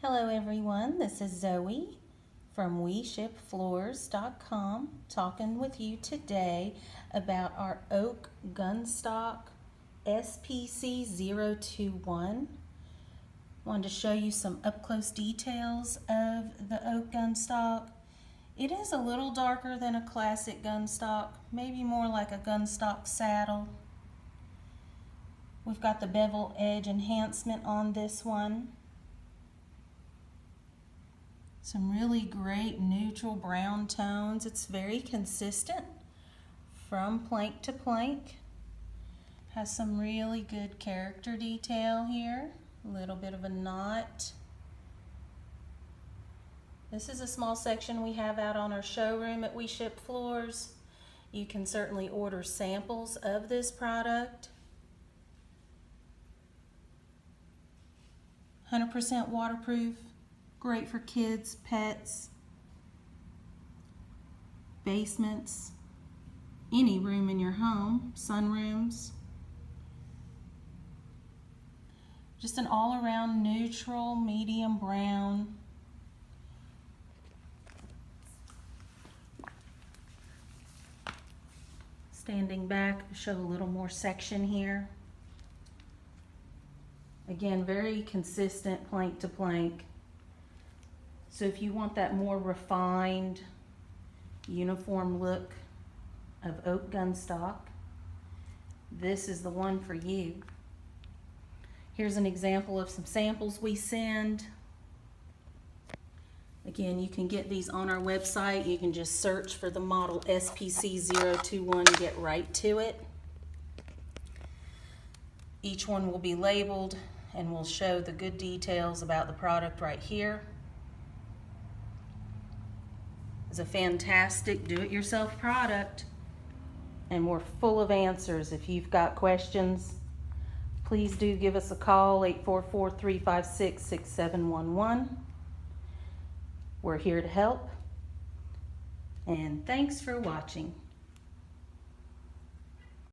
Hello everyone, this is Zoe from WeShipFloors.com talking with you today about our oak Gunstock SPC021. Wanted to show you some up-close details of the oak Gunstock. It is a little darker than a classic Gunstock, maybe more like a Gunstock saddle. We've got the bevel edge enhancement on this one. Some really great neutral brown tones. It's very consistent from plank to plank. Has some really good character detail here. A little bit of a knot. This is a small section we have out on our showroom at We Ship Floors. You can certainly order samples of this product. 100% waterproof. Great for kids, pets, basements, any room in your home, sunrooms. Just an all-around neutral, medium brown. Standing back, show a little more section here. Again, very consistent plank to plank. So if you want that more refined, uniform look of oak Gunstock, this is the one for you. Here's an example of some samples we send. Again, you can get these on our website. You can just search for the model SPC021 and get right to it. Each one will be labeled and will show the good details about the product right here. It's a fantastic do-it-yourself product, and we're full of answers. If you've got questions, please do give us a call, 844-356-6711. We're here to help, and thanks for watching.